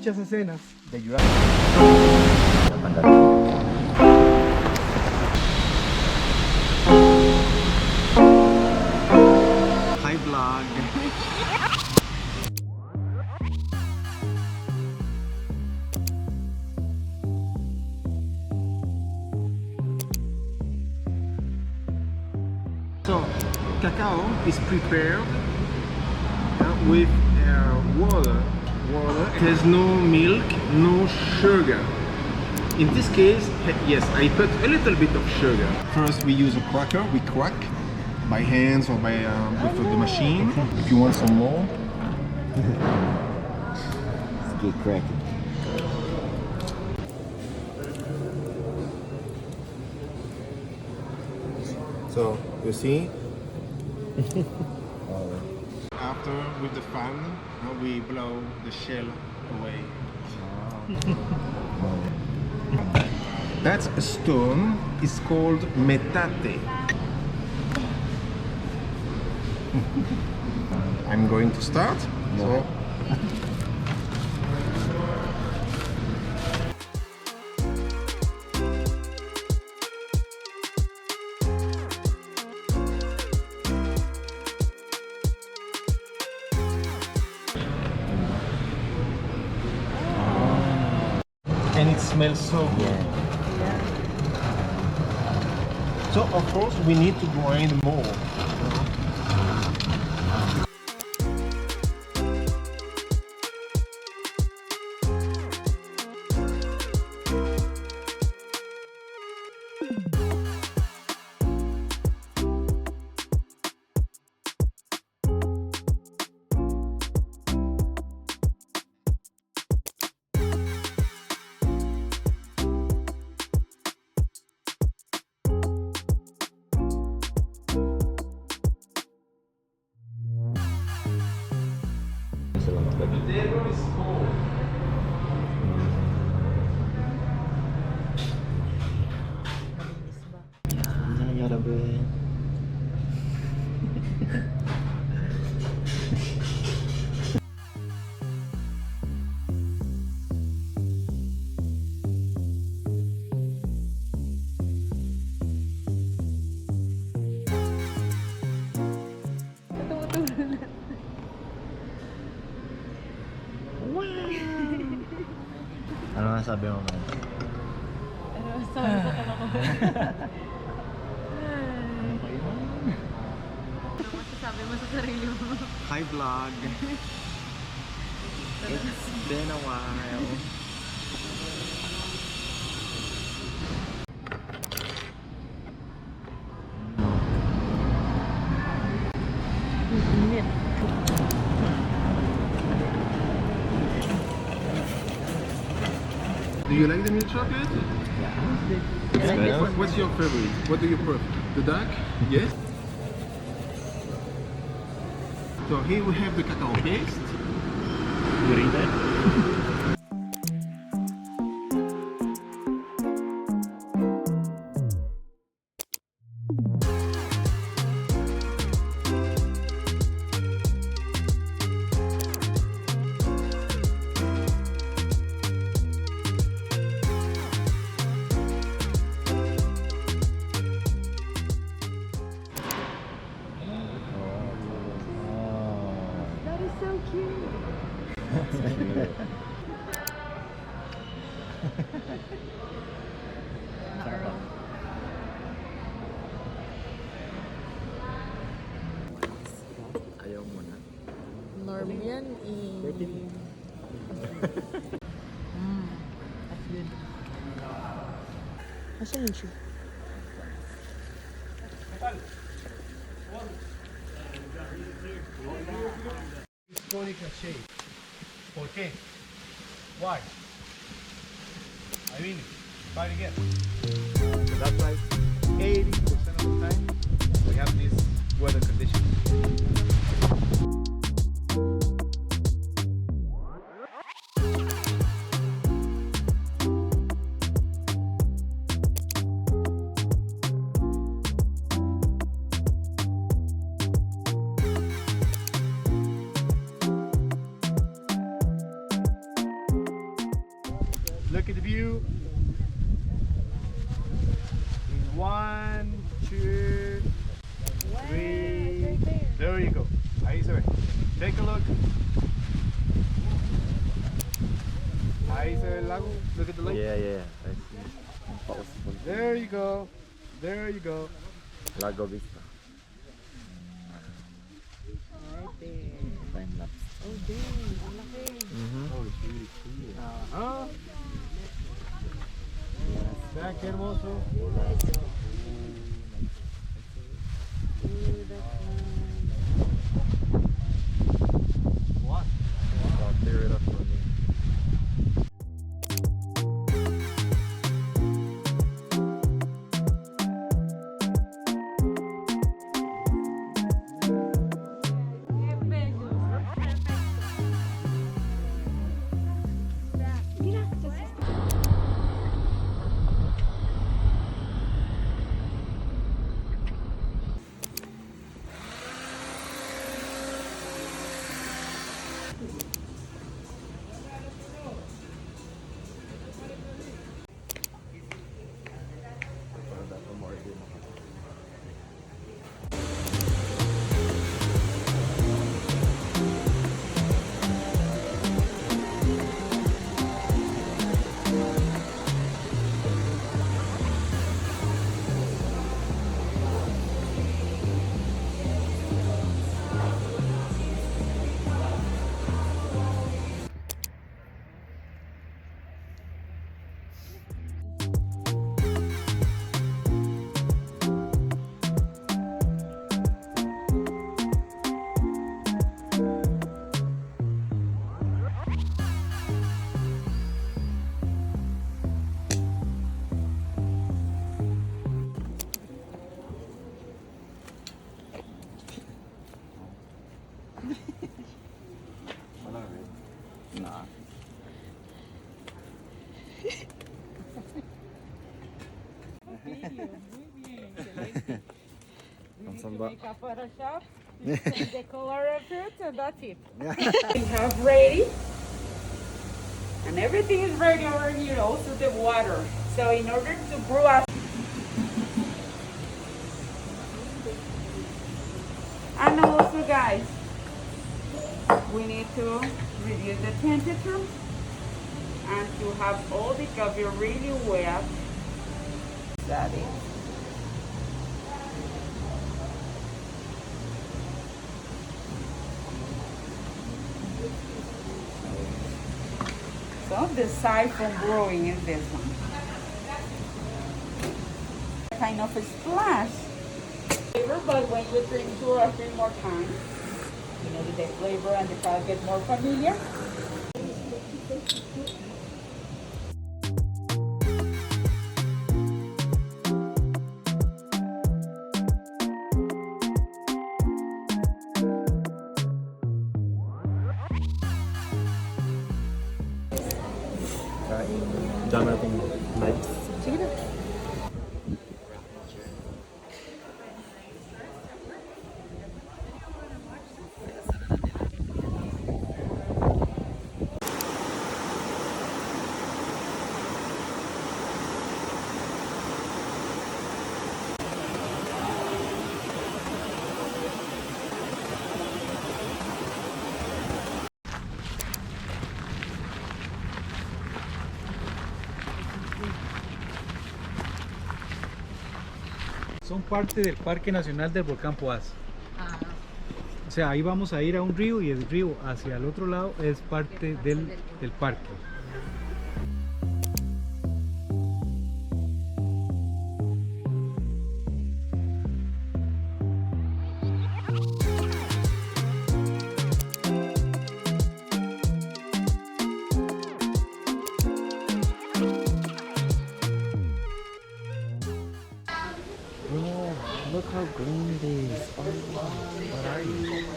muchas escenas de Jurassic. Hi vlog. So, cacao is prepared with water. There's no milk, no sugar. In this case, yes, I put a little bit of sugar. First, we use a cracker. We crack by hands or by with the machine. If you want some more, Let's get cracking. so you see. After, with the fan, we blow the shell away. That's a stone. It's called metate. I'm going to start. So. And it smells so good. So of course we need to grind more. Ano masabi mo man? Ano masabi mo ka lang? Ano masasabi mo sa sarili mo? Hi vlog. It's been a while. Do you like the milk chocolate? Yeah. What's your favorite? What do you prefer? The dark? Yes? So here we have the cacao paste. You read that? That is so cute. Ayaw mo na. Norm yan eh. That's good. Asan yung shoe? Cónica shape. ¿Por qué? Why? I mean, try it again. So that's like 80% of the time we have this weather condition. Look at the view. 1, 2, 3. There you go. Ahí se ve. Take a look. Ahí se ve el lago. Look at the lake. Yeah, yeah. I see. Poas Volcano. There you go. There you go. Lago Vista. Right there. Time lapse. Oh, dang. Oh, it's really clear. Ajá. Vean qué hermoso. What? I'll clear it up for me. Nah. Need Some to ba- make a Photoshop, change the color of it, and that's it. We have ready, and everything is ready over here, also the water. So in order to brew us, and also guys, we need to reduce the temperature and to have all the coffee really wet. That is. So the siphon brewing is this one. Kind of a splash. Flavor, but when you drink 2 or 3 more times, you know the flavor and the color get more familiar. Dami akong knives. Sige na. Son parte del Parque Nacional del Volcán Poas. Ah, O sea, ahí vamos a ir a un río y el río hacia el otro lado es parte del parque. Bro, look how green it is. Oh, what are you?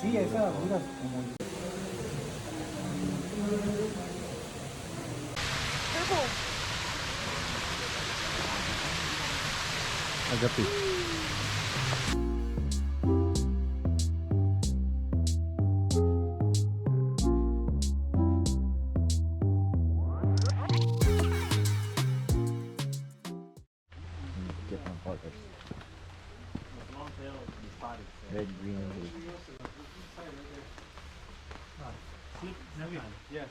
Sí, esa, mira, como Agapi. Different colors. Red, green, and blue. yes.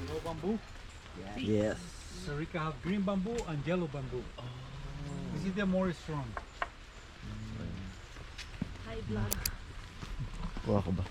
No bamboo. Yes. Costa Rica have green bamboo and yellow bamboo. This is the more strong. High blood. Kuha ko ba?